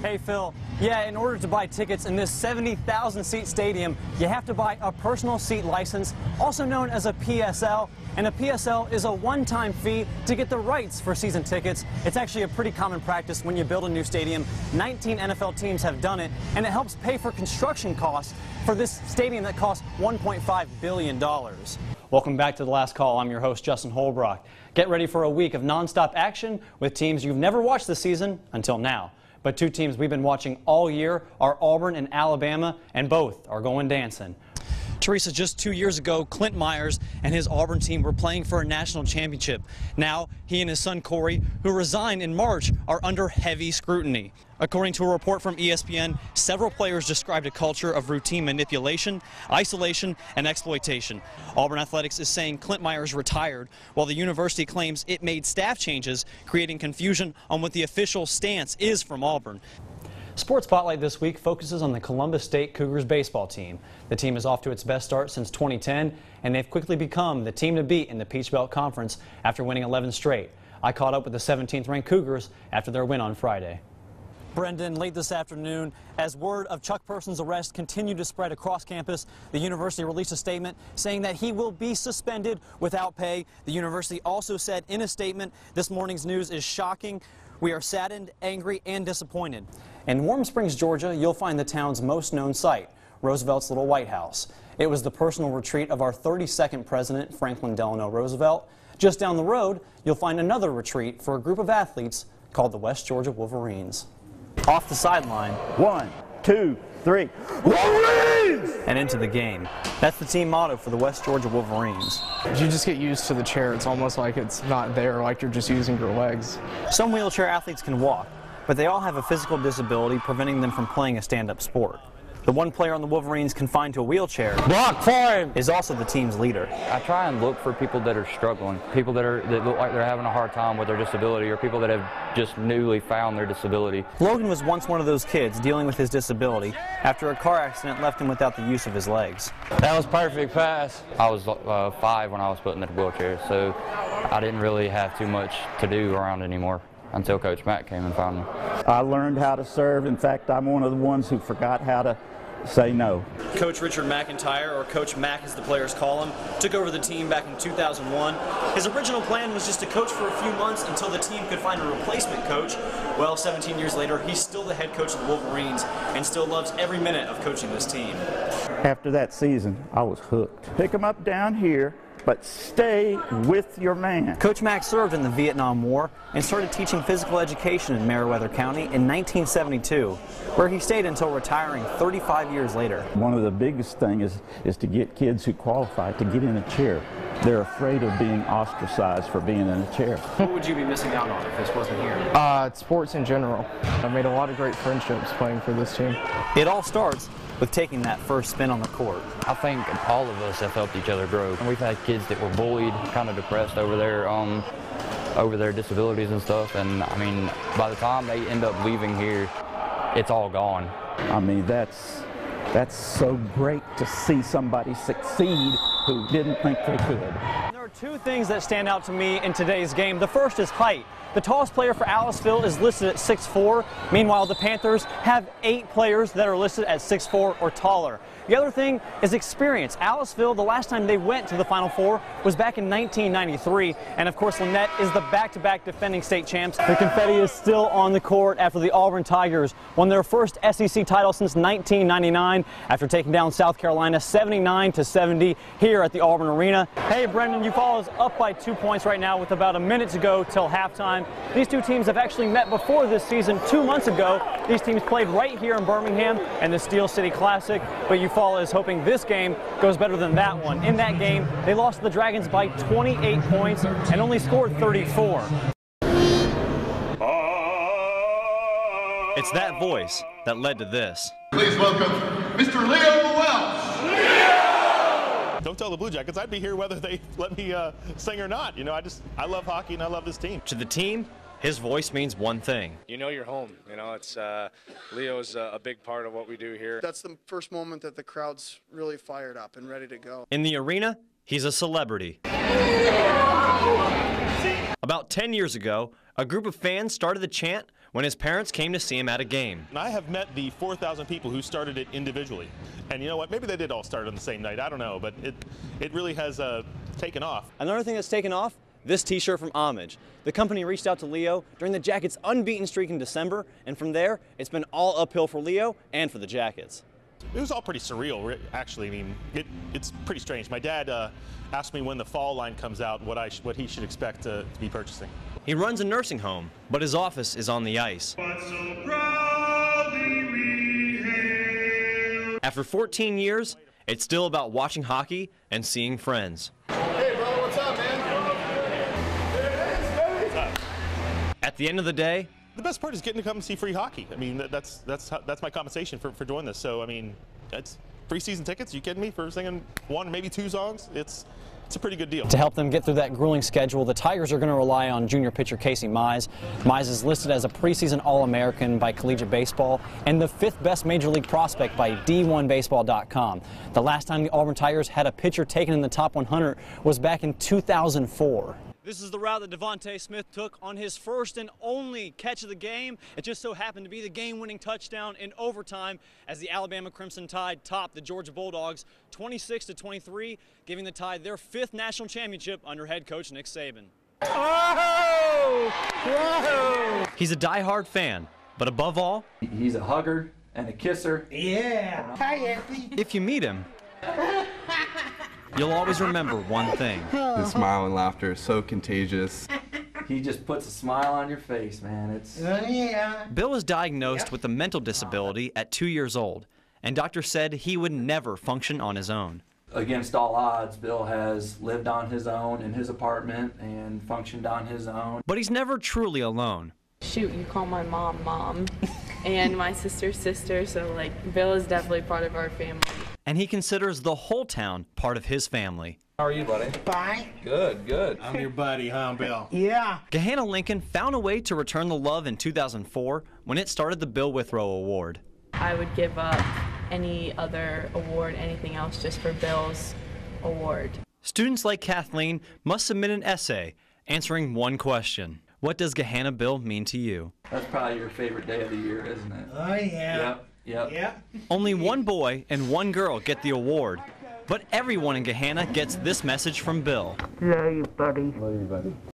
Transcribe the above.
Hey Phil, yeah, in order to buy tickets in this 70,000-seat stadium, you have to buy a personal seat license, also known as a PSL. And a PSL is a one-time fee to get the rights for season tickets. It's actually a pretty common practice when you build a new stadium. 19 NFL teams have done it, and it helps pay for construction costs for this stadium that costs $1.5 billion. Welcome back to The Last Call. I'm your host, Justin Holbrook. Get ready for a week of nonstop action with teams you've never watched this season until now. But two teams we've been watching all year are Auburn and Alabama, and both are going dancing. Teresa, just 2 years ago, Clint Myers and his Auburn team were playing for a national championship. Now, he and his son Corey, who resigned in March, are under heavy scrutiny. According to a report from ESPN, several players described a culture of routine manipulation, isolation, and exploitation. Auburn Athletics is saying Clint Myers retired, while the university claims it made staff changes, creating confusion on what the official stance is from Auburn. Sports Spotlight this week focuses on the Columbus State Cougars baseball team. The team is off to its best start since 2010, and they've quickly become the team to beat in the Peach Belt Conference after winning 11 straight. I caught up with the 17th-ranked Cougars after their win on Friday. Brendan, late this afternoon, as word of Chuck Person's arrest continued to spread across campus, the university released a statement saying that he will be suspended without pay. The university also said in a statement, "This morning's news is shocking. We are saddened, angry, and disappointed." In Warm Springs, Georgia, you'll find the town's most known site, Roosevelt's Little White House. It was the personal retreat of our 32nd president, Franklin Delano Roosevelt. Just down the road, you'll find another retreat for a group of athletes called the West Georgia Wolverines. Off the sideline, 1, 2, 3, Wolverines! And into the game. That's the team motto for the West Georgia Wolverines. You just get used to the chair. It's almost like it's not there, like you're just using your legs. Some wheelchair athletes can walk, but they all have a physical disability preventing them from playing a stand-up sport. The one player on the Wolverines confined to a wheelchair is also the team's leader. I try and look for people that are struggling, people that look like they're having a hard time with their disability, or people that have just newly found their disability. Logan was once one of those kids dealing with his disability after a car accident left him without the use of his legs. That was perfect pass. I was 5 when I was put in the wheelchair, so I didn't really have too much to do around anymore until Coach Matt came and found me. I learned how to serve. In fact, I'm one of the ones who forgot how to say no. Coach Richard McIntyre, or Coach Mac as the players call him, took over the team back in 2001. His original plan was just to coach for a few months until the team could find a replacement coach. Well, 17 years later, he's still the head coach of the Wolverines and still loves every minute of coaching this team. After that season, I was hooked. Pick them up down here, but stay with your man. Coach Mack served in the Vietnam War and started teaching physical education in Meriwether County in 1972, where he stayed until retiring 35 years later. One of the biggest things is to get kids who qualify to get in a chair. They're afraid of being ostracized for being in a chair. What would you be missing out on if this wasn't here? Sports in general. I've made a lot of great friendships playing for this team. It all starts with taking that first spin on the court. I think all of us have helped each other grow. And we've had kids that were bullied, kind of depressed over their disabilities and stuff, and I mean, by the time they end up leaving here, it's all gone. I mean, that's so great to see somebody succeed who didn't think they could. There are two things that stand out to me in today's game. The first is height. The tallest player for Aliceville is listed at 6'4". Meanwhile, the Panthers have 8 players that are listed at 6'4" or taller. The other thing is experience. Aliceville, the last time they went to the Final Four was back in 1993. And of course, Lynette is the back-to-back defending state champs. The confetti is still on the court after the Auburn Tigers won their first SEC title since 1999 after taking down South Carolina 79-70 here at the Auburn Arena. Hey, Brendan, you follow us up by 2 points right now with about a minute to go till halftime. These two teams have actually met before this season 2 months ago. These teams played right here in Birmingham in the Steel City Classic, but Eufaula is hoping this game goes better than that one. In that game, they lost to the Dragons by 28 points and only scored 34. It's that voice that led to this. Please welcome Mr. Leo Welch. Don't tell the Blue Jackets I'd be here whether they let me sing or not. You know, I love hockey and I love this team. To the team, his voice means one thing. You know you're home. You know, it's Leo's a big part of what we do here. That's the first moment that the crowd's really fired up and ready to go. In the arena, he's a celebrity. About 10 years ago, a group of fans started the chant when his parents came to see him at a game. And I have met the 4,000 people who started it individually. And you know what? Maybe they did all start on the same night. I don't know. But it really has taken off. Another thing that's taken off, this t-shirt from Homage. The company reached out to Leo during the Jackets' unbeaten streak in December, and from there, it's been all uphill for Leo and for the Jackets. It was all pretty surreal, actually. I mean, it's pretty strange. My dad asked me when the fall line comes out what he should expect to be purchasing. He runs a nursing home, but his office is on the ice. After 14 years, it's still about watching hockey and seeing friends. Hey, brother, what's up, man? What's up? At the end of the day, the best part is getting to come and see free hockey. I mean, that's my compensation for doing this. So, I mean, it's free season tickets. You kidding me? For singing one, maybe two songs, it's a pretty good deal. To help them get through that grueling schedule, the Tigers are going to rely on junior pitcher Casey Mize. Mize is listed as a preseason All-American by Collegiate Baseball and the 5th best major league prospect by D1Baseball.com. The last time the Auburn Tigers had a pitcher taken in the top 100 was back in 2004. This is the route that Devontae Smith took on his first and only catch of the game. It just so happened to be the game-winning touchdown in overtime as the Alabama Crimson Tide topped the Georgia Bulldogs 26-23, giving the Tide their 5th national championship under head coach Nick Saban. Oh! Whoa! He's a die-hard fan, but above all, he's a hugger and a kisser. Yeah. Hi, Anthony. If you meet him, you'll always remember one thing. His smile and laughter is so contagious. He just puts a smile on your face, man. It's. Yeah. Bill was diagnosed with a mental disability at 2 years old, and doctors said he would never function on his own. Against all odds, Bill has lived on his own in his apartment and functioned on his own. But he's never truly alone. Shoot, you call my mom, Mom, and my sister, so like, Bill is definitely part of our family. And he considers the whole town part of his family. How are you, buddy? Fine. Good, good. I'm your buddy, huh, Bill? Yeah. Gahanna Lincoln found a way to return the love in 2004 when it started the Bill Withrow Award. I would give up any other award, anything else, just for Bill's award. Students like Kathleen must submit an essay answering one question. What does Gahanna Bill mean to you? That's probably your favorite day of the year, isn't it? Oh, yeah. Yep. Only one boy and one girl get the award, but everyone in Gahanna gets this message from Bill. Love you, buddy. Love you, buddy.